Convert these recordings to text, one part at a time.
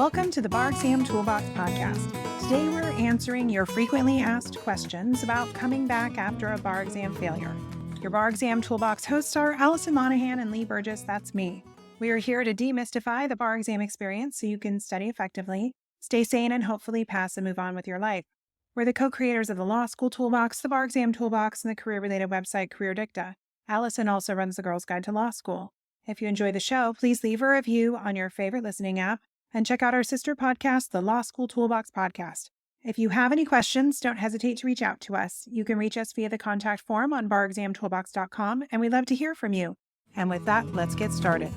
Welcome to the Bar Exam Toolbox podcast. Today we're answering your frequently asked questions about coming back after a bar exam failure. Your Bar Exam Toolbox hosts are Alison Monahan and Lee Burgess, that's me. We are here to demystify the bar exam experience so you can study effectively, stay sane, and hopefully pass and move on with your life. We're the co-creators of the Law School Toolbox, the Bar Exam Toolbox, and the career-related website Career Dicta. Alison also runs the Girls Guide to Law School. If you enjoy the show, please leave a review on your favorite listening app and check out our sister podcast, the Law School Toolbox podcast. If you have any questions, don't hesitate to reach out to us. You can reach us via the contact form on barexamtoolbox.com, and we'd love to hear from you. And with that, let's get started.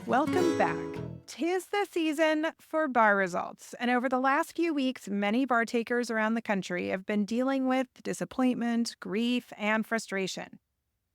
Welcome back. 'Tis the season for bar results, and over the last few weeks, many bar takers around the country have been dealing with disappointment, grief, and frustration.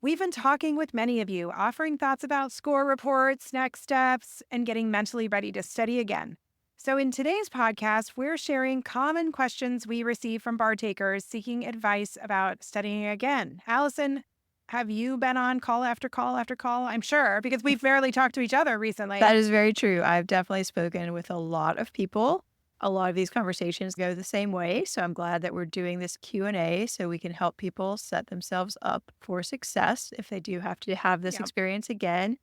We've been talking with many of you, offering thoughts about score reports, next steps, and getting mentally ready to study again. So in today's podcast, we're sharing common questions we receive from bar takers seeking advice about studying again. Alison, have you been on call after call after call? I'm sure, because we've barely talked to each other recently. That is very true. I've definitely spoken with a lot of people. A lot of these conversations go the same way. So I'm glad that we're doing this Q&A so we can help people set themselves up for success if they do have to have this experience again.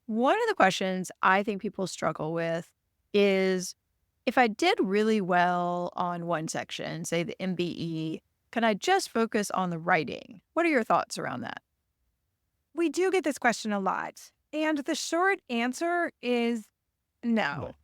One of the questions I think people struggle with is, if I did really well on one section, say the MBE, can I just focus on the writing? What are your thoughts around that? We do get this question a lot, and the short answer is no.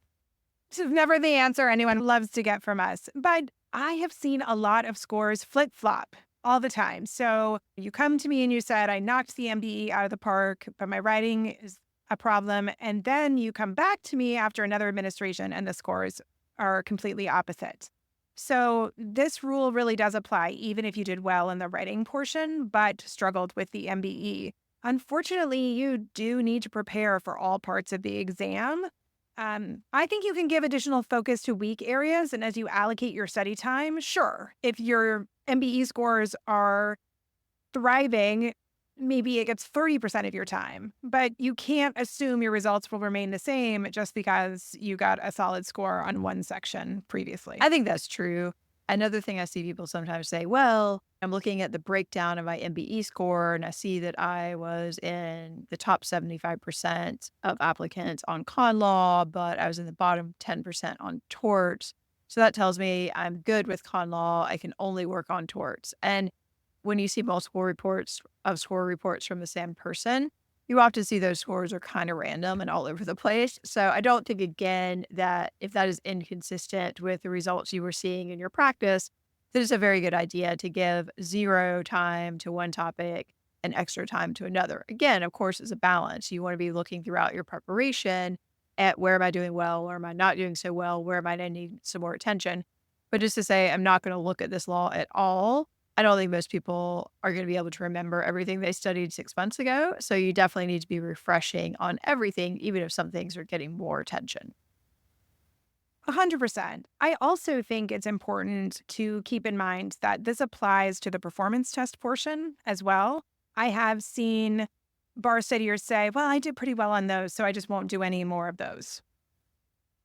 This is never the answer anyone loves to get from us, but I have seen a lot of scores flip-flop all the time. So you come to me and you said, I knocked the MBE out of the park, but my writing is a problem. And then you come back to me after another administration and the scores are completely opposite. So this rule really does apply even if you did well in the writing portion, but struggled with the MBE. Unfortunately, you do need to prepare for all parts of the exam. I think you can give additional focus to weak areas, and as you allocate your study time, sure, if your MBE scores are thriving, maybe it gets 30% of your time, but you can't assume your results will remain the same just because you got a solid score on one section previously. I think that's true. Another thing I see people sometimes say, well, I'm looking at the breakdown of my MBE score and I see that I was in the top 75% of applicants on con law, but I was in the bottom 10% on torts. So that tells me I'm good with con law. I can only work on torts. And when you see multiple reports from the same person, you often see those scores are kind of random and all over the place. So I don't think, again, that if that is inconsistent with the results you were seeing in your practice, that it's a very good idea to give 0 time to one topic and extra time to another. Again, of course, it's a balance. You want to be looking throughout your preparation at where am I doing well, where am I not doing so well, where might I need some more attention. But just to say, I'm not going to look at this law at all, I don't think most people are going to be able to remember everything they studied 6 months ago. So you definitely need to be refreshing on everything, even if some things are getting more attention. 100%. I also think it's important to keep in mind that this applies to the performance test portion as well. I have seen bar studiers say, well, I did pretty well on those, so I just won't do any more of those.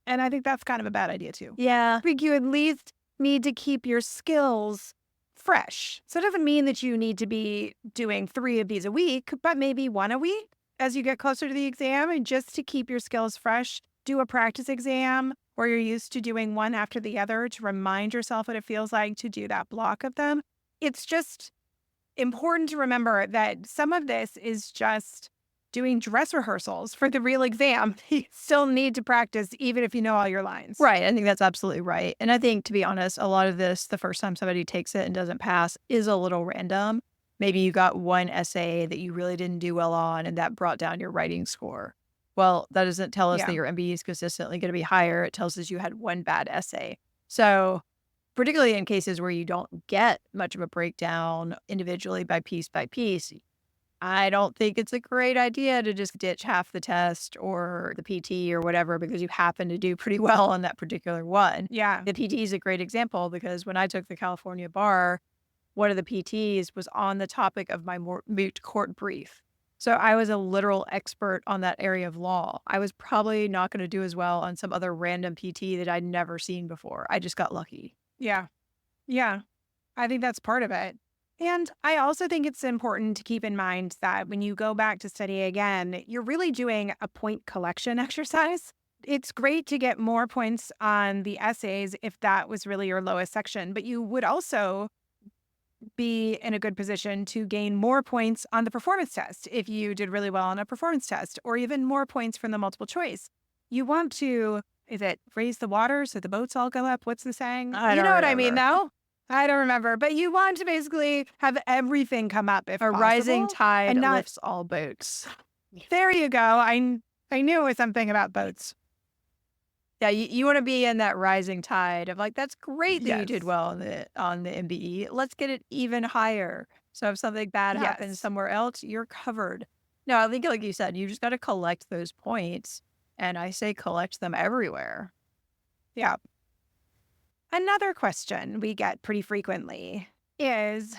And I think that's kind of a bad idea too. Yeah. I think you at least need to keep your skills fresh. So it doesn't mean that you need to be doing 3 of these a week, but maybe 1 a week as you get closer to the exam. And just to keep your skills fresh, do a practice exam where you're used to doing one after the other to remind yourself what it feels like to do that block of them. It's just important to remember that some of this is just doing dress rehearsals for the real exam. You still need to practice even if you know all your lines. Right. I think that's absolutely right. And I think, to be honest, a lot of this, the first time somebody takes it and doesn't pass, is a little random. Maybe you got one essay that you really didn't do well on and that brought down your writing score. Well, that doesn't tell us that your MBE is consistently going to be higher. It tells us you had one bad essay. So particularly in cases where you don't get much of a breakdown individually by piece, I don't think it's a great idea to just ditch half the test or the PT or whatever because you happen to do pretty well on that particular one. Yeah. The PT is a great example because when I took the California bar, one of the PTs was on the topic of my moot court brief. So I was a literal expert on that area of law. I was probably not going to do as well on some other random PT that I'd never seen before. I just got lucky. Yeah. Yeah. I think that's part of it. And I also think it's important to keep in mind that when you go back to study again, you're really doing a point collection exercise. It's great to get more points on the essays if that was really your lowest section, but you would also be in a good position to gain more points on the performance test if you did really well on a performance test, or even more points from the multiple choice. You want to, is it raise the water so the boats all go up? What's the saying? I You don't know what I mean, remember. though? I don't remember, but you want to basically have everything come up if A rising possible tide and not, lifts all boats. there you go. I knew it was something about boats. Yeah, you want to be in that rising tide of like, that's great that you did Yes. well on the MBE. Let's get it even higher. So if something bad happens Yes. somewhere else, you're covered. No, I think like you said, you just got to collect those points. And I say collect them everywhere. Yeah. Another question we get pretty frequently is,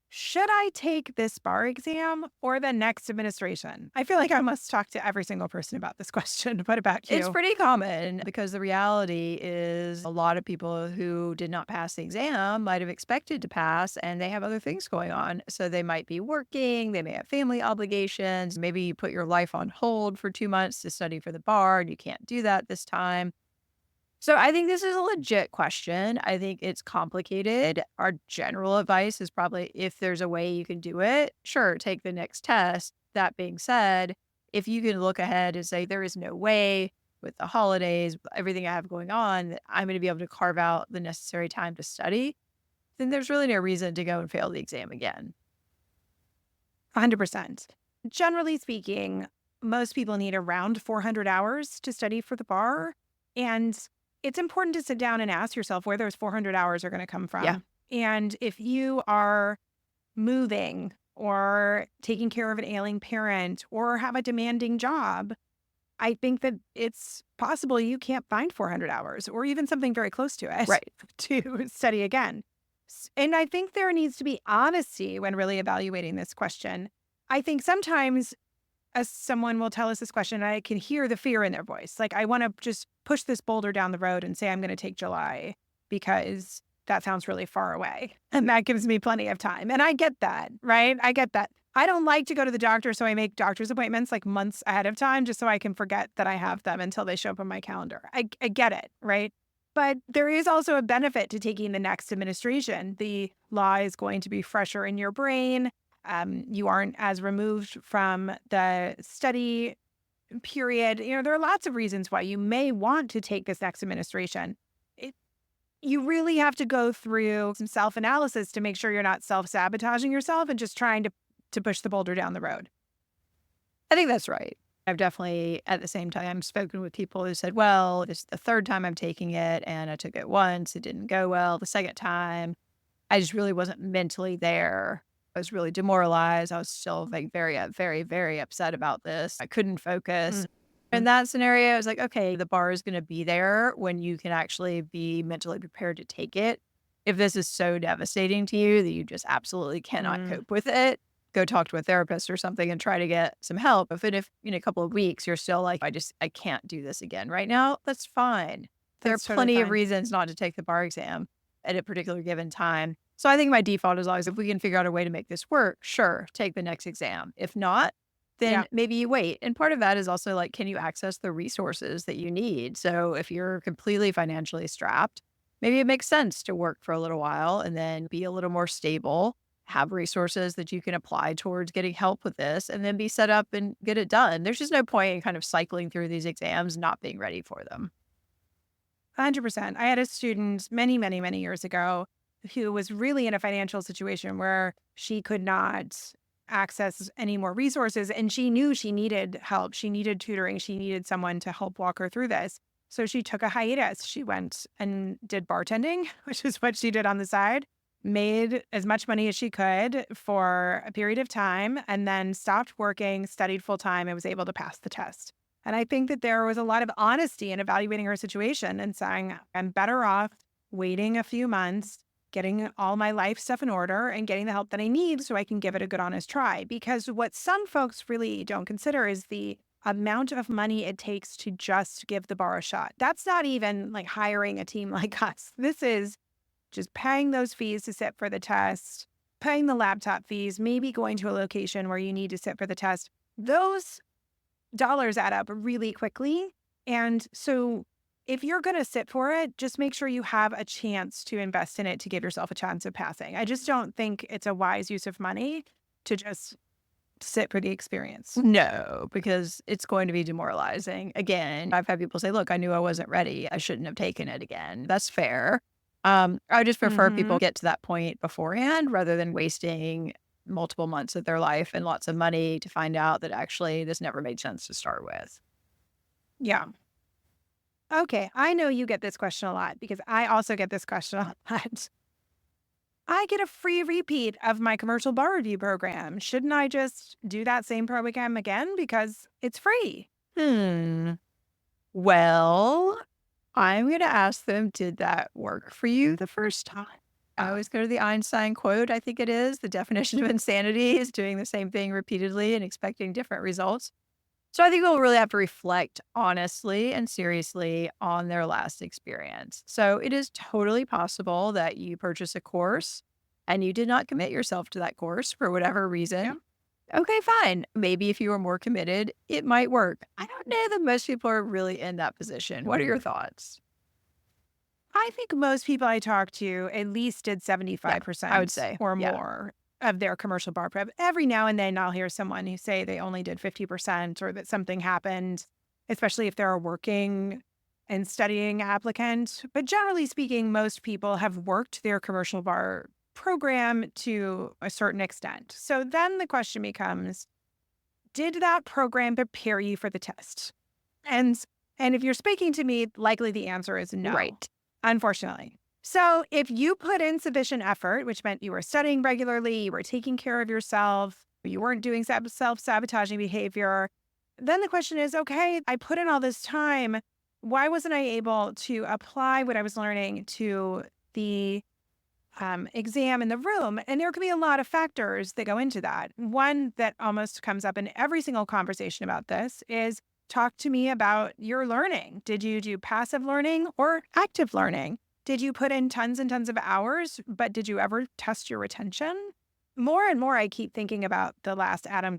should I take this bar exam or the next administration? I feel like I must talk to every single person about this question. What about It's you? pretty common because the reality is a lot of people who did not pass the exam might have expected to pass and they have other things going on. So they might be working, they may have family obligations. Maybe you put your life on hold for 2 months to study for the bar and you can't do that this time. So I think this is a legit question. I think it's complicated. Our general advice is probably if there's a way you can do it, sure, take the next test. That being said, if you can look ahead and say there is no way with the holidays, with everything I have going on, that I'm going to be able to carve out the necessary time to study, then there's really no reason to go and fail the exam again. 100%. Generally speaking, most people need around 400 hours to study for the bar. And it's important to sit down and ask yourself where those 400 hours are going to come Yeah. from. And if you are moving or taking care of an ailing parent or have a demanding job, I think that it's possible you can't find 400 hours or even something very close to it Right. to study again. And I think there needs to be honesty when really evaluating this question. I think sometimes as someone will tell us this question, I can hear the fear in their voice. Like, I want to just push this boulder down the road and say, I'm going to take July because that sounds really far away. And that gives me plenty of time. And I get that, right? I get that. I don't like to go to the doctor, so I make doctor's appointments like months ahead of time just so I can forget that I have them until they show up on my calendar. I get it, right? But there is also a benefit to taking the next administration. The law is going to be fresher in your brain. You aren't as removed from the study period. There are lots of reasons why you may want to take this next administration. You really have to go through some self-analysis to make sure you're not self-sabotaging yourself and just trying to push the boulder down the road. I think that's right. I've definitely, at the same time, spoken with people who said, well, this is the third time I'm taking it and I took it once. It didn't go well. The second time, I just really wasn't mentally there. I was really demoralized. I was still like very, very, very upset about this. I couldn't focus. In Mhm. that scenario, I was like, okay, the bar is going to be there when you can actually be mentally prepared to take it. If this is so devastating to you that you just absolutely cannot Mm, cope with it, go talk to a therapist or something and try to get some help. If in a couple of weeks you're still like, I can't do this again right now, that's fine. There are that's totally plenty of fine. reasons not to take the bar exam at a particular given time. So I think my default is always if we can figure out a way to make this work, sure, take the next exam. If not, Yeah. then maybe you wait. And part of that is also like, can you access the resources that you need? So if you're completely financially strapped, maybe it makes sense to work for a little while and then be a little more stable, have resources that you can apply towards getting help with this, and then be set up and get it done. There's just no point in kind of cycling through these exams, not being ready for them. 100%. I had a student many, many, many years ago who was really in a financial situation where she could not access any more resources. And she knew she needed help. She needed tutoring. She needed someone to help walk her through this. So she took a hiatus. She went and did bartending, which is what she did on the side, made as much money as she could for a period of time, and then stopped working, studied full time, and was able to pass the test. And I think that there was a lot of honesty in evaluating her situation and saying, I'm better off waiting a few months, getting all my life stuff in order and getting the help that I need so I can give it a good honest try. Because what some folks really don't consider is the amount of money it takes to just give the bar a shot. That's not even like hiring a team like us. This is just paying those fees to sit for the test, paying the laptop fees, maybe going to a location where you need to sit for the test. Those dollars add up really quickly. And so if you're going to sit for it, just make sure you have a chance to invest in it to give yourself a chance of passing. I just don't think it's a wise use of money to just sit for the experience. No, because it's going to be demoralizing. Again, I've had people say, look, I knew I wasn't ready. I shouldn't have taken it again. That's fair. I just prefer people get to that point beforehand rather than wasting multiple months of their life and lots of money to find out that actually this never made sense to start with. Yeah. Okay. I know you get this question a lot because I also get this question a lot. I get a free repeat of my commercial bar review program. Shouldn't I just do that same program again because it's free? Hmm. Well, I'm going to ask them, did that work for you the first time? I always go to the Einstein quote, I think it is. The definition of insanity is doing the same thing repeatedly and expecting different results. So I think they'll really have to reflect honestly and seriously on their last experience. So it is totally possible that you purchase a course and you did not commit yourself to that course for whatever reason. Okay, fine. Maybe if you were more committed, it might work. I don't know that most people are really in that position. What are your thoughts? I think most people I talk to at least did Yeah, 75% I would say. or Yeah. more of their commercial bar prep. Every now and then I'll hear someone who say they only did 50% or that something happened, especially if they're a working and studying applicant. But generally speaking, most people have worked their commercial bar program to a certain extent. So then the question becomes, did that program prepare you for the test? And and if you're speaking to me, likely the answer is no, Right. unfortunately. So if you put in sufficient effort, which meant you were studying regularly, you were taking care of yourself, you weren't doing self-sabotaging behavior, then the question is, okay, I put in all this time. Why wasn't I able to apply what I was learning to the exam in the room? And there could be a lot of factors that go into that. One that almost comes up in every single conversation about this is talk to me about your learning. Did you do passive learning or active learning? Did you put in tons and tons of hours, but did you ever test your retention? More and more, I keep thinking about the last Adam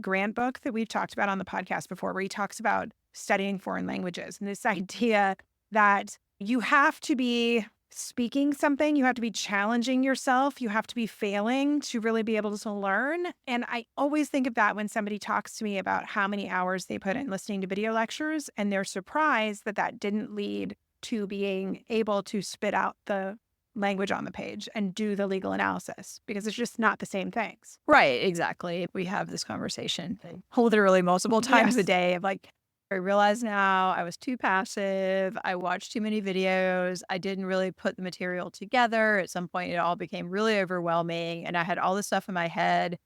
Grant book that we've talked about on the podcast before, where he talks about studying foreign languages and this idea that you have to be speaking something, you have to be challenging yourself, you have to be failing to really be able to learn. And I always think of that when somebody talks to me about how many hours they put in listening to video lectures, and they're surprised that that didn't lead to being able to spit out the language on the page and do the legal analysis, because it's just not the same things. Right, exactly. We have this conversation literally multiple times a Yes. day of like, I realize now I was too passive. I watched too many videos. I didn't really put the material together. At some point, it all became really overwhelming. And I had all this stuff in my head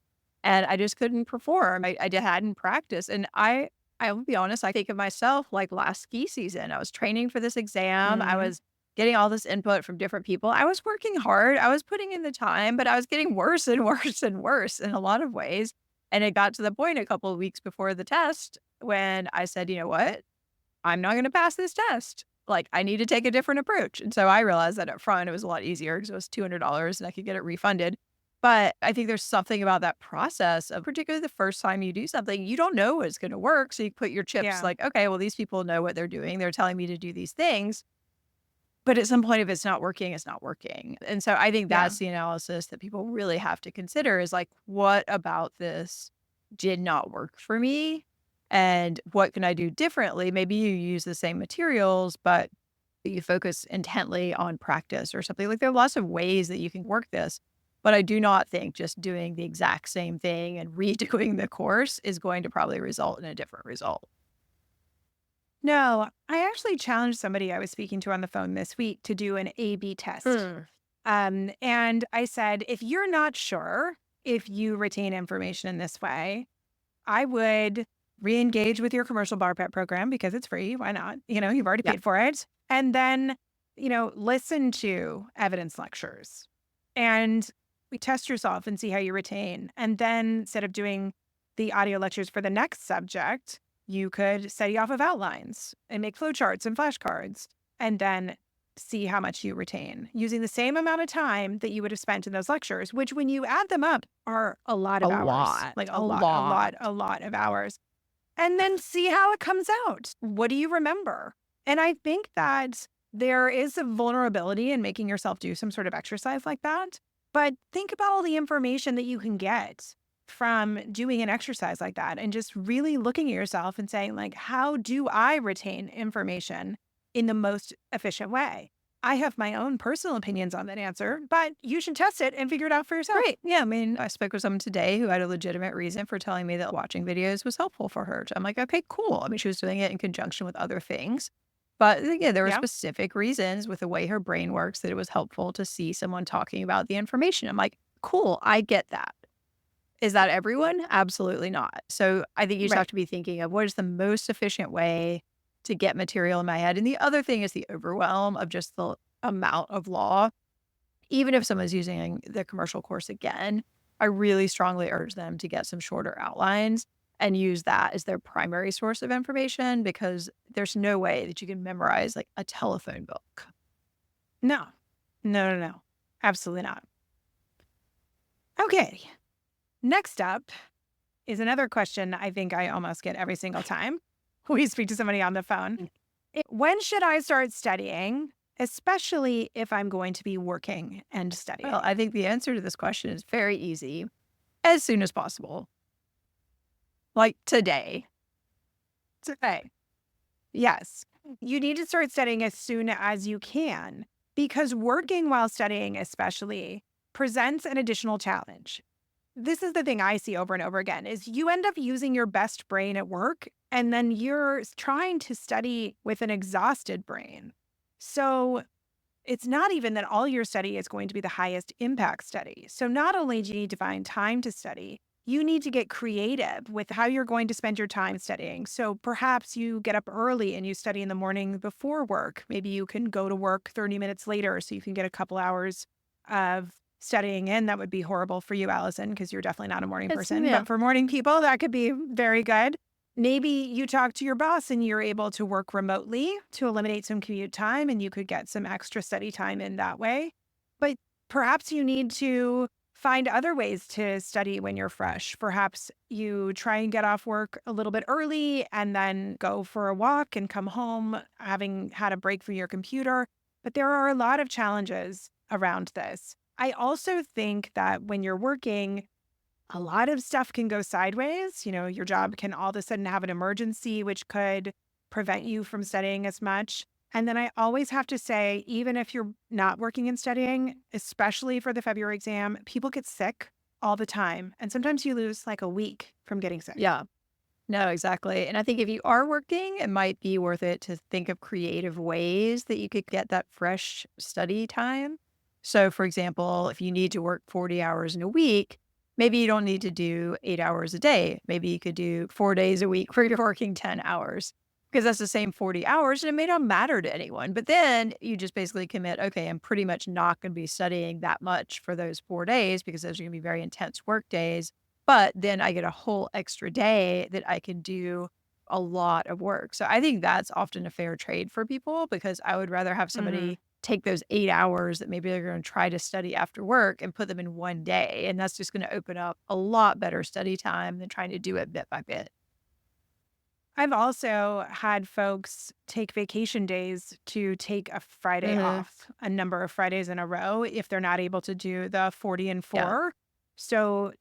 and I just couldn't perform. Hadn't practiced. And I will be honest, I think of myself like last ski season. I was training for this exam. I Mhm. was getting all this input from different people. I was working hard. I was putting in the time, but I was getting worse and worse and worse in a lot of ways. And it got to the point a couple of weeks before the test when I said, you know what? I'm not going to pass this test. Like, I need to take a different approach. And so I realized that up front, it was a lot easier because it was $200 and I could get it refunded. But I think there's something about that process of particularly the first time you do something, you don't know it's going to work. So you put your chips Yeah. like, okay, well, these people know what they're doing. They're telling me to do these things. But at some point, if it's not working, it's not working. And so I think Yeah. that's the analysis that people really have to consider is like, what about this did not work for me? And what can I do differently? Maybe you use the same materials, but you focus intently on practice or something. Like there are lots of ways that you can work this. But I do not think just doing the exact same thing and redoing the course is going to probably result in a different result. No, I actually challenged somebody I was speaking to on the phone this week to do an A/B test. Hmm. And I said, if you're not sure if you retain information in this way, I would re-engage with your commercial bar prep program because it's free. Why not? You've already Yeah. paid for it. And then listen to evidence lectures and we test yourself and see how you retain. And then instead of doing the audio lectures for the next subject, you could study off of outlines and make flowcharts and flashcards and then see how much you retain using the same amount of time that you would have spent in those lectures, which when you add them up are a lot A of hours, lot, like a lot. a lot of hours. And then see how it comes out. What do you remember? And I think that there is a vulnerability in making yourself do some sort of exercise like that. But think about all the information that you can get from doing an exercise like that and just really looking at yourself and saying, like, how do I retain information in the most efficient way? I have my own personal opinions on that answer, but you should test it and figure it out for yourself. Great. Yeah. I mean, I spoke with someone today who had a legitimate reason for telling me that watching videos was helpful for her. I'm like, okay, cool. I mean, she was doing it in conjunction with other things. But yeah, there were Yeah. specific reasons with the way her brain works that it was helpful to see someone talking about the information. I'm like, cool, I get that. Is that everyone? Absolutely not. So I think you just have Right. to be thinking of what is the most efficient way to get material in my head. And the other thing is the overwhelm of just the amount of law. Even if someone's using the commercial course again, I really strongly urge them to get some shorter outlines and use that as their primary source of information because there's no way that you can memorize like a telephone book. No, no. Absolutely not. Okay. Next up is another question I think I almost get every single time we speak to somebody on the phone. When should I start studying, especially if I'm going to be working and studying? Well, I think the answer to this question is very easy. As soon as possible. Like today. Today. Yes. You need to start studying as soon as you can because working while studying, especially, presents an additional challenge. This is the thing I see over and over again is you end up using your best brain at work and then you're trying to study with an exhausted brain. So it's not even that all your study is going to be the highest impact study. So not only do you need to find time to study, you need to get creative with how you're going to spend your time studying. So perhaps you get up early and you study in the morning before work. Maybe you can go to work 30 minutes later so you can get a couple hours of studying in. That would be horrible for you, Allison, because you're definitely not a morning person. Yeah. But for morning people, that could be very good. Maybe you talk to your boss and you're able to work remotely to eliminate some commute time and you could get some extra study time in that way. But perhaps you need to find other ways to study when you're fresh. Perhaps you try and get off work a little bit early and then go for a walk and come home having had a break from your computer. But there are a lot of challenges around this. I also think that when you're working, a lot of stuff can go sideways. Your job can all of a sudden have an emergency, which could prevent you from studying as much. And then I always have to say, even if you're not working and studying, especially for the February exam, people get sick all the time. And sometimes you lose like a week from getting sick. Yeah. No, exactly. And I think if you are working, it might be worth it to think of creative ways that you could get that fresh study time. So, for example, if you need to work 40 hours in a week, maybe you don't need to do 8 hours a day. Maybe you could do 4 days a week where you're working 10 hours because that's the same 40 hours and it may not matter to anyone. But then you just basically commit, okay, I'm pretty much not going to be studying that much for those 4 days because those are going to be very intense work days. But then I get a whole extra day that I can do a lot of work. So I think that's often a fair trade for people because I would rather have Mhm. somebody take those 8 hours that maybe they're going to try to study after work and put them in one day. And that's just going to open up a lot better study time than trying to do it bit by bit. I've also had folks take vacation days to take a Friday Mhm. off, a number of Fridays in a row, if they're not able to do the 40 and Yeah. 4. So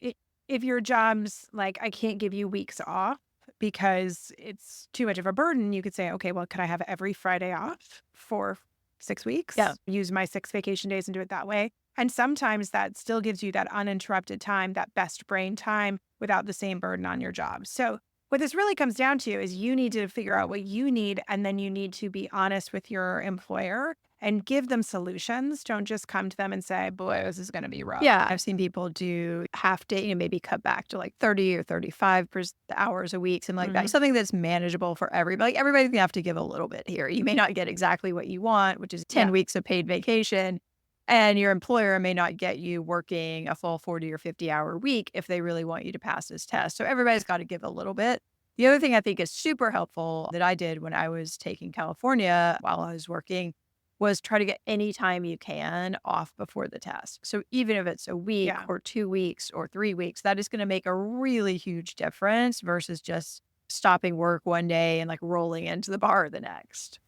if your job's like, I can't give you weeks off because it's too much of a burden, you could say, okay, well, could I have every Friday off for 6 weeks? Yeah. Use my 6 vacation days and do it that way. And sometimes that still gives you that uninterrupted time, that best brain time without the same burden on your job. So what this really comes down to is you need to figure out what you need, and then you need to be honest with your employer and give them solutions. Don't just come to them and say, boy, this is going to be rough. Yeah, I've seen people do half day, maybe cut back to like 30 or 35 hours a week, something like that. Mhm. Something that's manageable for everybody. Like everybody's gonna have to give a little bit here. You may not get exactly what you want, which is 10 Yeah. weeks of paid vacation. And your employer may not get you working a full 40 or 50-hour week if they really want you to pass this test. So everybody's got to give a little bit. The other thing I think is super helpful that I did when I was taking California while I was working was try to get any time you can off before the test. So even if it's a week Yeah. or 2 weeks or 3 weeks, that is going to make a really huge difference versus just stopping work one day and like rolling into the bar the next.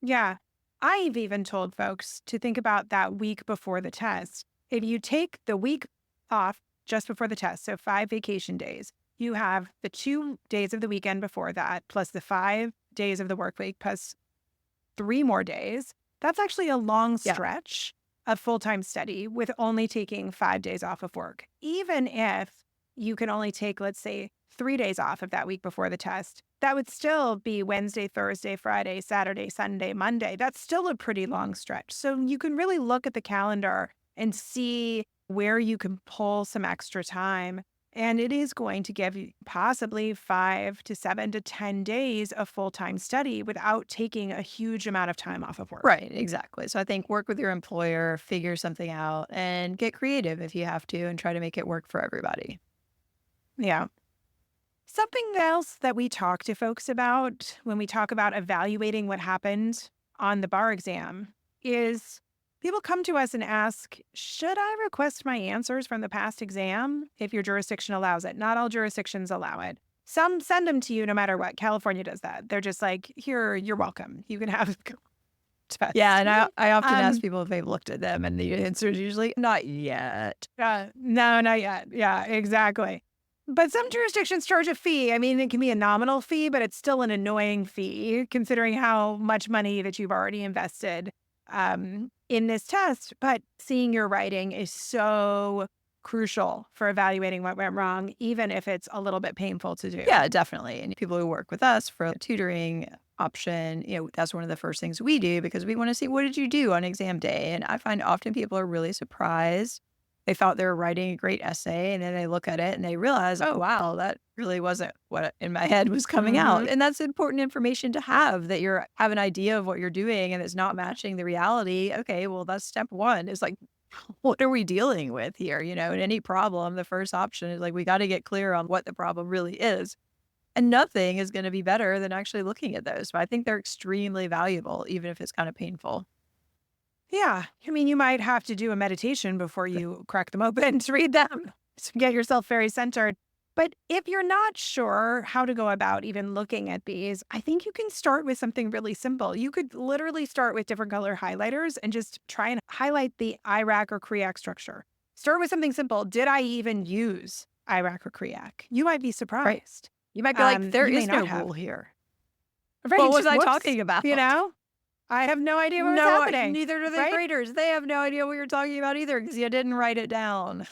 Yeah. I've even told folks to think about that week before the test. If you take the week off just before the test, so 5 vacation days, you have the 2 days of the weekend before that, plus the 5 days of the work week, plus 3 more days. That's actually a long Yeah. stretch of full time study with only taking 5 days off of work. Even if you can only take, let's say, 3 days off of that week before the test, that would still be Wednesday, Thursday, Friday, Saturday, Sunday, Monday. That's still a pretty long stretch. So you can really look at the calendar and see where you can pull some extra time. And it is going to give you possibly 5 to 7 to 10 days of full time study without taking a huge amount of time off of work. Right, exactly. So I think work with your employer, figure something out, and get creative if you have to and try to make it work for everybody. Yeah. Something else that we talk to folks about when we talk about evaluating what happened on the bar exam is people come to us and ask, should I request my answers from the past exam if your jurisdiction allows it? Not all jurisdictions allow it. Some send them to you no matter what. California does that. They're just like, here, you're welcome. You can have a Yeah, test. and I often ask Um, people if they've looked at them, and the answer is usually not yet. no, not yet. Yeah, exactly. But some jurisdictions charge a fee. I mean, it can be a nominal fee, but it's still an annoying fee considering how much money that you've already invested in this test. But seeing your writing is so crucial for evaluating what went wrong, even if it's a little bit painful to do. Yeah, definitely. And people who work with us for a tutoring option, that's one of the first things we do because we want to see what did you do on exam day. And I find often people are really surprised. They thought they were writing a great essay and then they look at it and they realize, oh, wow, that really wasn't what in my head was coming out. Hmm. And that's important information to have that have an idea of what you're doing and it's not matching the reality. Okay, well, that's step one. It's like, what are we dealing with here? In any problem, the first option is like, we got to get clear on what the problem really is. And nothing is going to be better than actually looking at those. But I think they're extremely valuable, even if it's kind of painful. Yeah. I mean, you might have to do a meditation before you crack them open to read them to get yourself very centered. But if you're not sure how to go about even looking at these, I think you can start with something really simple. You could literally start with different color highlighters and just try and highlight the IRAC or CREAC structure. Start with something simple. Did I even use IRAC or CREAC? You might be Right. surprised. You might be like, there You may is no not have. rule here. Right. What was I Whoops. talking about? You know, I have no idea what was No, happening. neither do the Right. graders. They have no idea what you're talking about either because you didn't write it down.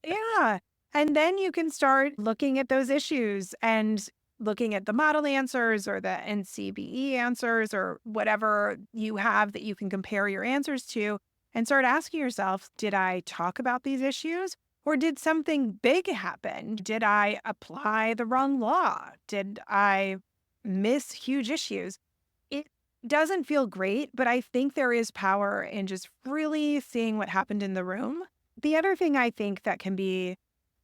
Yeah. And then you can start looking at those issues and looking at the model answers or the NCBE answers or whatever you have that you can compare your answers to and start asking yourself, did I talk about these issues? Or did something big happen? Did I apply the wrong law? Did I miss huge issues? It doesn't feel great, but I think there is power in just really seeing what happened in the room. The other thing I think that can be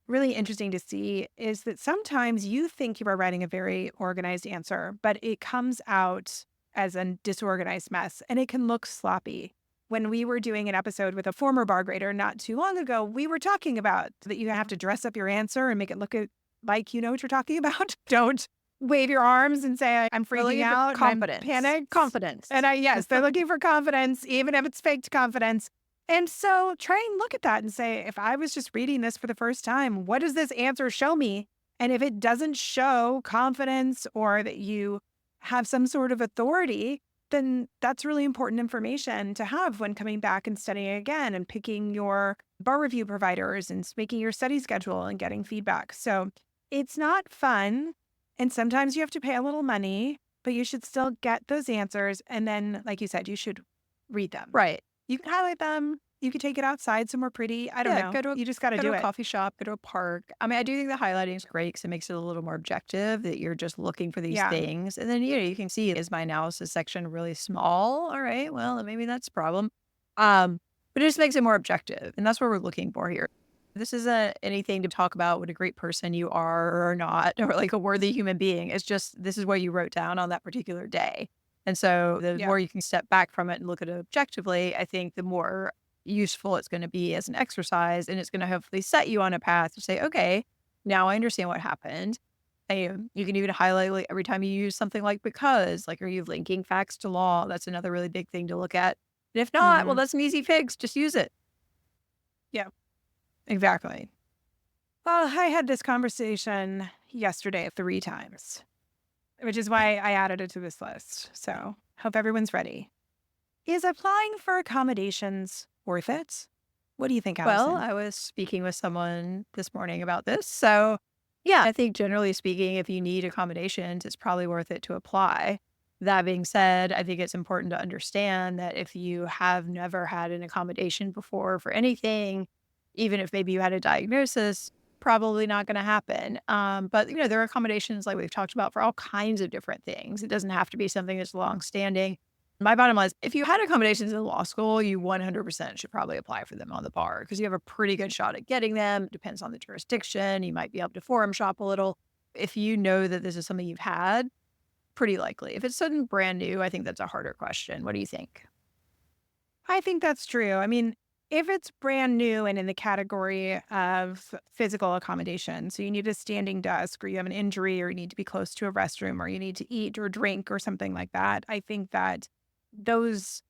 really interesting to see is that sometimes you think you are writing a very organized answer, but it comes out as a disorganized mess and it can look sloppy. When we were doing an episode with a former bar grader not too long ago, we were talking about that you have to dress up your answer and make it look like you know what you're talking about. Don't wave your arms and say, I'm They're looking freaking for out and I'm confidence. panicked. Confidence. And yes, they're looking for confidence, even if it's faked confidence. And so try and look at that and say, if I was just reading this for the first time, what does this answer show me? And if it doesn't show confidence or that you have some sort of authority, then that's really important information to have when coming back and studying again and picking your bar review providers and making your study schedule and getting feedback. So it's not fun. And sometimes you have to pay a little money, but you should still get those answers. And then, like you said, you should read them. Right. You can highlight them. You could take it outside somewhere pretty. I don't Yeah, know. You just got to go to do a it. coffee shop, go to a park. I mean, I do think the highlighting is great because it makes it a little more objective that you're just looking for these Yeah. things. And then, you can see, is my analysis section really small? All right, well, then maybe that's a problem. But it just makes it more objective. And that's what we're looking for here. This isn't anything to talk about what a great person you are or not, or like a worthy human being. It's just, this is what you wrote down on that particular day. And so the Yeah. more you can step back from it and look at it objectively, I think the more useful it's going to be as an exercise. And it's going to hopefully set you on a path to say, okay, now I understand what happened. And you can even highlight like every time you use something like because, like, are you linking facts to law? That's another really big thing to look at. And if not, well, Hmm. that's an easy fix. Just use it. Yeah. Exactly. Well, I had this conversation yesterday 3 times, which is why I added it to this list. So hope everyone's ready. Is applying for accommodations worth it? What do you think, Well, Allison? I was speaking with someone this morning about this. So, yeah, I think generally speaking, if you need accommodations, it's probably worth it to apply. That being said, I think it's important to understand that if you have never had an accommodation before for anything, even if maybe you had a diagnosis, probably not going to happen. But there are accommodations like we've talked about for all kinds of different things. It doesn't have to be something that's long standing. My bottom line is if you had accommodations in law school, you 100% should probably apply for them on the bar because you have a pretty good shot at getting them. Depends on the jurisdiction. You might be able to forum shop a little. If you know that this is something you've had, pretty likely. If it's something brand new, I think that's a harder question. What do you think? I think that's true. I mean, if it's brand new and in the category of physical accommodation, so you need a standing desk or you have an injury or you need to be close to a restroom or you need to eat or drink or something like that, I think that those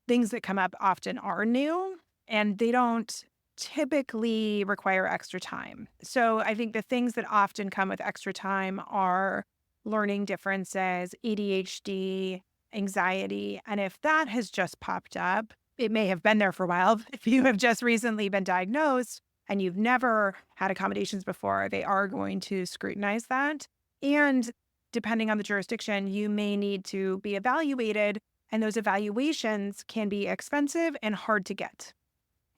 things that come up often are new and they don't typically require extra time. So I think the things that often come with extra time are learning differences, ADHD, anxiety. And if that has just popped up, it may have been there for a while. If you have just recently been diagnosed and you've never had accommodations before, they are going to scrutinize that. And depending on the jurisdiction, you may need to be evaluated, and those evaluations can be expensive and hard to get.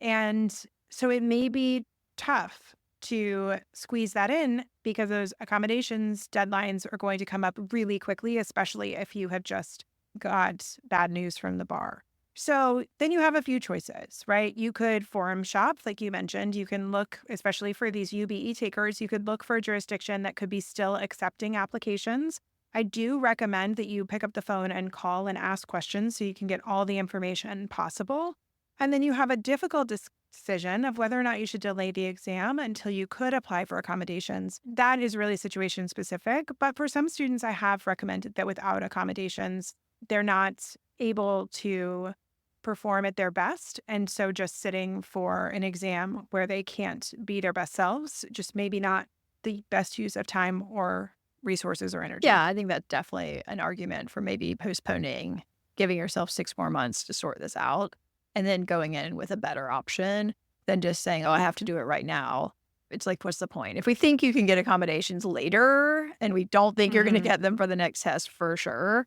And so it may be tough to squeeze that in because those accommodations deadlines are going to come up really quickly, especially if you have just got bad news from the bar. So then you have a few choices, right? You could forum shop, like you mentioned. You can look, especially for these UBE takers, you could look for a jurisdiction that could be still accepting applications. I do recommend that you pick up the phone and call and ask questions so you can get all the information possible. And then you have a difficult decision of whether or not you should delay the exam until you could apply for accommodations. That is really situation specific. But for some students, I have recommended that without accommodations, they're not able to perform at their best. And so just sitting for an exam where they can't be their best selves, just maybe not the best use of time or resources or energy. Yeah, I think that's definitely an argument for maybe postponing, giving yourself 6 more months to sort this out, and then going in with a better option than just saying, "Oh, I have to do it right now." It's like, what's the point? If we think you can get accommodations later and we don't think you're gonna Hmm. get them for the next test for sure,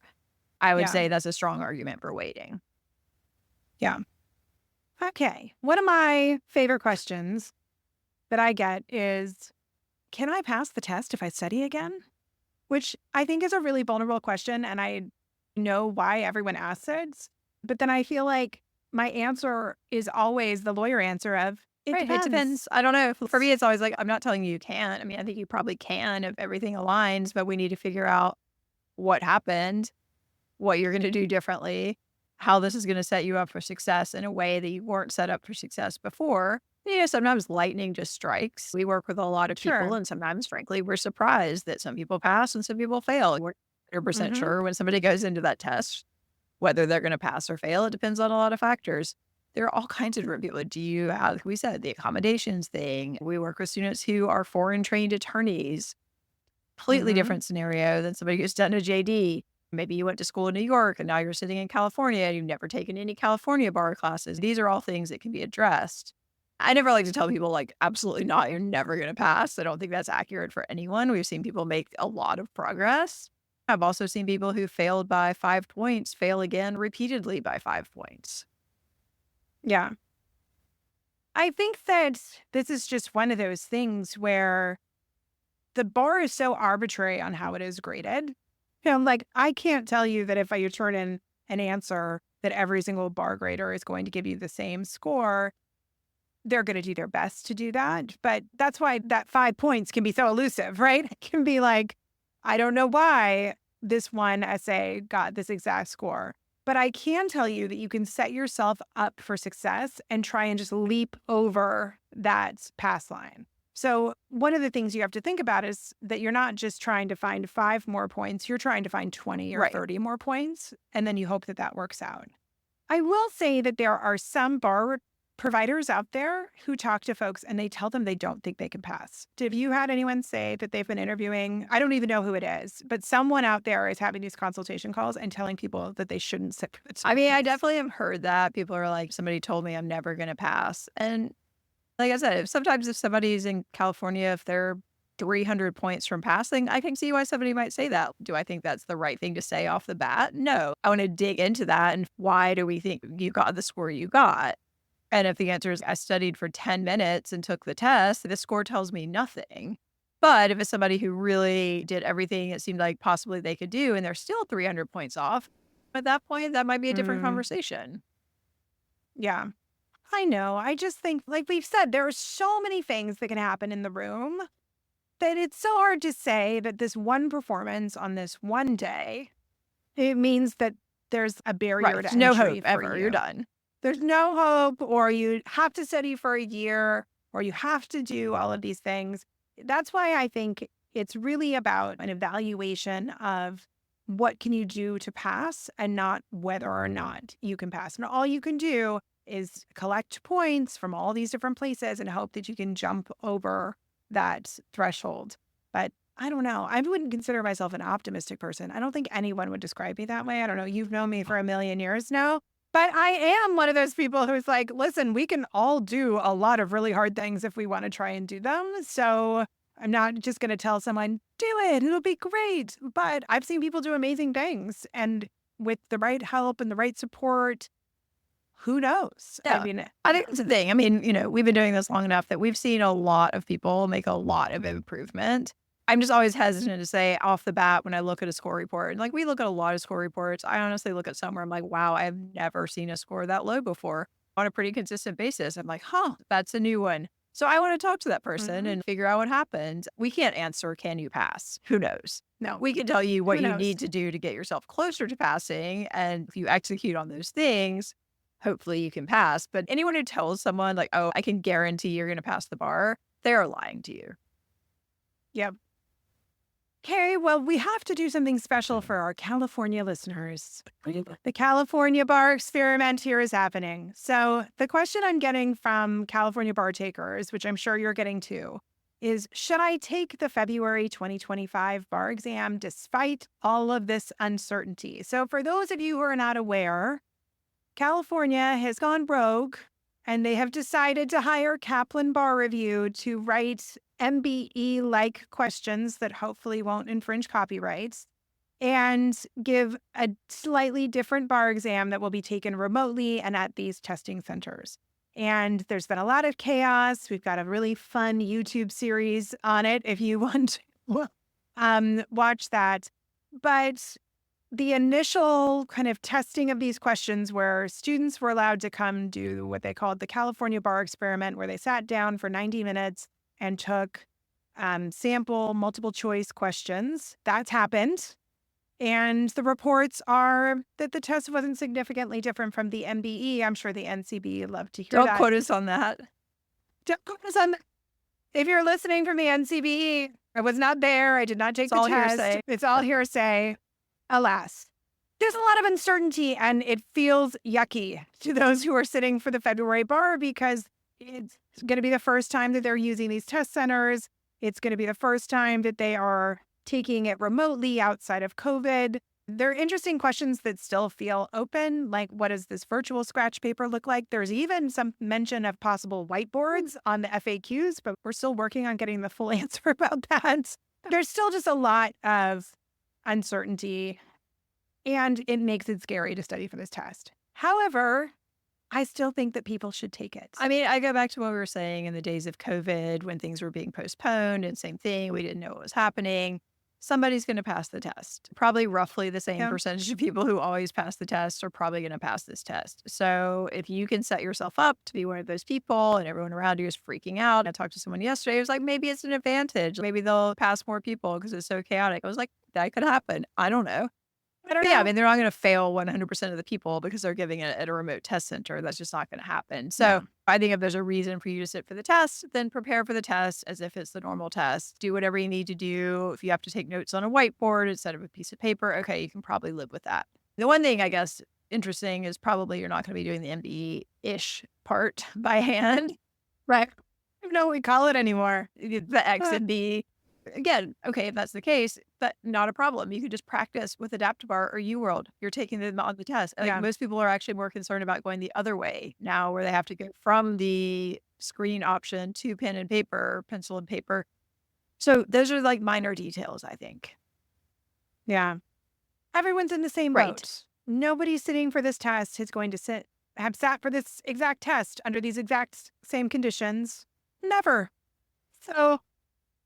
I would Yeah. say that's a strong argument for waiting. Yeah. Okay. One of my favorite questions that I get is, can I pass the test if I study again? Which I think is a really vulnerable question. And I know why everyone asks it. But then I feel like my answer is always the lawyer answer of, it Right, it depends. depends. I don't know. For me, it's always like, I'm not telling you you can't. I mean, I think you probably can if everything aligns, but we need to figure out what happened, what you're gonna do differently, how this is gonna set you up for success in a way that you weren't set up for success before. Sometimes lightning just strikes. We work with a lot of people, Sure. and sometimes, frankly, we're surprised that some people pass and some people fail. We're 100% Hmm. sure when somebody goes into that test whether they're gonna pass or fail. It depends on a lot of factors. There are all kinds of different people. Do you have, like we said, the accommodations thing? We work with students who are foreign trained attorneys. Completely Hmm. different scenario than somebody who's done a JD. Maybe you went to school in New York and now you're sitting in California and you've never taken any California bar classes. These are all things that can be addressed. I never like to tell people, like, absolutely not, you're never going to pass. I don't think that's accurate for anyone. We've seen people make a lot of progress. I've also seen people who failed by 5 points fail again repeatedly by 5 points. Yeah. I think that this is just one of those things where the bar is so arbitrary on how it is graded. Like I can't tell you that if you turn in an answer that every single bar grader is going to give you the same score. They're going to do their best to do that. But that's why that 5 points can be so elusive, right? It can be like, I don't know why this one essay got this exact score. But I can tell you that you can set yourself up for success and try and just leap over that pass line. So, one of the things you have to think about is that you're not just trying to find 5 more points, you're trying to find 20 or Right. 30 more points. And then you hope that that works out. I will say that there are some bar providers out there who talk to folks and they tell them they don't think they can pass. Have you had anyone say that they've been interviewing? I don't even know who it is, but someone out there is having these consultation calls and telling people that they shouldn't sit for the I mean, I test. definitely have heard that. People are like, somebody told me I'm never going to pass. And like I said, sometimes if somebody's in California, if they're 300 points from passing, I can see why somebody might say that. Do I think that's the right thing to say off the bat? No. I want to dig into that. And why do we think you got the score you got? And if the answer is I studied for 10 minutes and took the test, the score tells me nothing. But if it's somebody who really did everything it seemed like possibly they could do and they're still 300 points off, at that point, that might be a different Mm, conversation. yeah, I know. I just think, like we've said, there are so many things that can happen in the room that it's so hard to say that this one performance on this one day, it means that there's a barrier Right. to No hope entry for ever. You're you. done. There's no hope, or you have to study for a year, or you have to do all of these things. That's why I think it's really about an evaluation of what can you do to pass and not whether or not you can pass. And all you can do is collect points from all these different places and hope that you can jump over that threshold. But I don't know. I wouldn't consider myself an optimistic person. I don't think anyone would describe me that way. I don't know. You've known me for a million years now. But I am one of those people who's like, listen, we can all do a lot of really hard things if we want to try and do them. So I'm not just going to tell someone, do it, it'll be great. But I've seen people do amazing things. And with the right help and the right support, who knows? I Yeah. mean, I think that's the thing. I mean, we've been doing this long enough that we've seen a lot of people make a lot of improvement. I'm just always hesitant to say off the bat when I look at a score report. And like we look at a lot of score reports. I honestly look at some where I'm like, wow, I've never seen a score that low before on a pretty consistent basis. I'm like, huh, that's a new one. So I want to talk to that person mhm, and figure out what happened. We can't answer, can you pass? Who knows? no, We can tell you who what you knows? need to do to get yourself closer to passing. And if you execute on those things, hopefully you can pass. But anyone who tells someone like, oh, I can guarantee you're going to pass the bar, they're lying to you. Yep. Okay, well, we have to do something special for our California listeners. The California bar experiment here is happening. So, the question I'm getting from California bar takers, which I'm sure you're getting too, is should I take the February 2025 bar exam despite all of this uncertainty? So, for those of you who are not aware, California has gone rogue and they have decided to hire Kaplan Bar Review to write MBE like questions that hopefully won't infringe copyrights and give a slightly different bar exam that will be taken remotely and at these testing centers. And there's been a lot of chaos. We've got a really fun YouTube series on it if you want to watch that. But the initial kind of testing of these questions where students were allowed to come do what they called the California Bar Experiment, where they sat down for 90 minutes and took sample multiple choice questions. That's happened. And the reports are that the test wasn't significantly different from the MBE. I'm sure the NCB would love to hear Don't that. quote us on that. Don't quote us on that. If you're listening from the NCBE, I was not there. I did not take It's the all test. hearsay. It's all hearsay. Alas, there's a lot of uncertainty and it feels yucky to those who are sitting for the February bar because it's going to be the first time that they're using these test centers. It's going to be the first time that they are taking it remotely outside of COVID. There are interesting questions that still feel open, like what does this virtual scratch paper look like? There's even some mention of possible whiteboards on the FAQs, but we're still working on getting the full answer about that. There's still just a lot of uncertainty, and it makes it scary to study for this test. However, I still think that people should take it. I mean, I go back to what we were saying in the days of COVID when things were being postponed and same thing. We didn't know what was happening. Somebody's going to pass the test. Probably roughly the same Yeah. percentage of people who always pass the test are probably going to pass this test. So if you can set yourself up to be one of those people and everyone around you is freaking out. I talked to someone yesterday. It was like, maybe it's an advantage. Maybe they'll pass more people because it's so chaotic. I was like, that could happen. I don't know. I don't But know. yeah, I mean, they're not going to fail 100% of the people because they're giving it at a remote test center. That's just not going to happen. So No. I think if there's a reason for you to sit for the test, then prepare for the test as if it's the normal test. Do whatever you need to do. If you have to take notes on a whiteboard instead of a piece of paper, okay, you can probably live with that. The one thing I guess interesting is probably you're not going to be doing the MBE-ish part by hand. Right. I don't know what we call it anymore. The X and B. Again, okay, if that's the case, but not a problem. You can just practice with Adaptable or UWorld. You're taking them on the test. Like Yeah. most people are actually more concerned about going the other way now, where they have to go from the screen option to pen and paper, pencil and paper. So those are like minor details, I think. Yeah. Everyone's in the same Right. boat. Nobody sitting for this test is going to have sat for this exact test under these exact same conditions. Never. So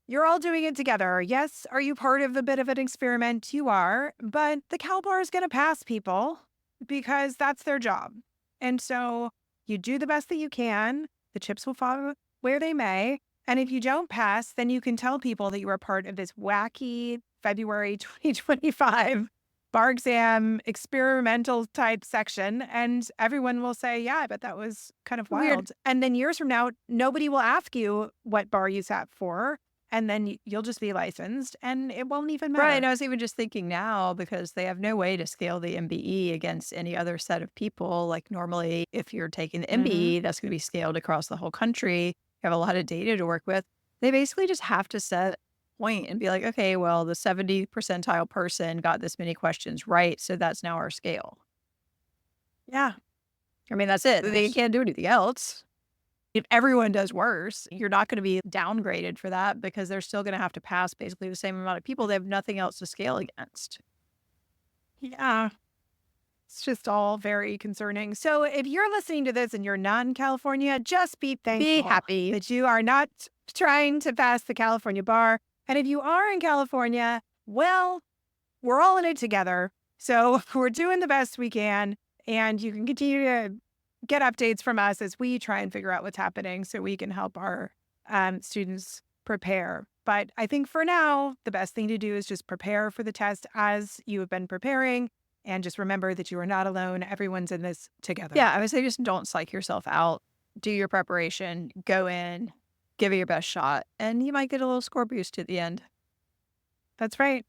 you're all doing it together. Yes, are you part of a bit of an experiment? You are, but the CalBar is going to pass people because that's their job. And so you do the best that you can. The chips will fall where they may. And if you don't pass, then you can tell people that you are part of this wacky February 2025 bar exam experimental type section. And everyone will say, yeah, I bet that was kind of Weird. wild. And then years from now, nobody will ask you what bar you sat for. And then you'll just be licensed and it won't even matter. Right. And I was even just thinking now because they have no way to scale the MBE against any other set of people. Like normally, if you're taking the MBE, that's going to be scaled across the whole country. You have a lot of data to work with. They basically just have to set a point and be like, okay, well, the 70 percentile person got this many questions right. So that's now our scale. Yeah. I mean, that's it. They can't do anything else. If everyone does worse, you're not going to be downgraded for that because they're still going to have to pass basically the same amount of people. They have nothing else to scale against. Yeah. It's just all very concerning. So if you're listening to this and you're not in California, just be thankful. Be happy. That you are not trying to pass the California bar. And if you are in California, well, we're all in it together. So we're doing the best we can. And you can continue to get updates from us as we try and figure out what's happening so we can help our students prepare. But I think for now, the best thing to do is just prepare for the test as you have been preparing. And just remember that you are not alone. Everyone's in this together. Yeah, I would say just don't psych yourself out. Do your preparation, go in, give it your best shot, and you might get a little score boost at the end. That's right.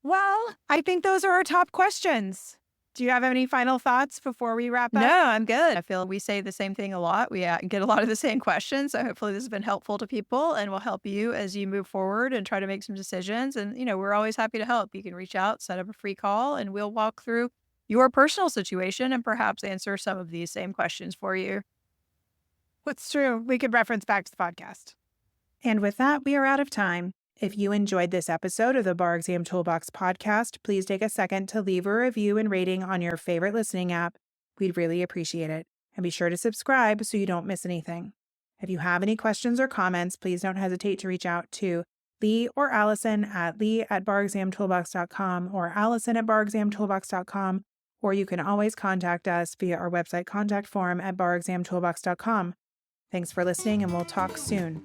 Well, I think those are our top questions. Do you have any final thoughts before we wrap up? No, I'm good. I feel we say the same thing a lot. We get a lot of the same questions. So hopefully this has been helpful to people and will help you as you move forward and try to make some decisions. And, we're always happy to help. You can reach out, set up a free call, and we'll walk through your personal situation and perhaps answer some of these same questions for you. What's true? We could reference back to the podcast. And with that, we are out of time. If you enjoyed this episode of the Bar Exam Toolbox podcast, please take a second to leave a review and rating on your favorite listening app. We'd really appreciate it. And be sure to subscribe so you don't miss anything. If you have any questions or comments, please don't hesitate to reach out to Lee or Allison at lee@barexamtoolbox.com or allison@barexamtoolbox.com, or you can always contact us via our website contact form at barexamtoolbox.com. Thanks for listening, and we'll talk soon.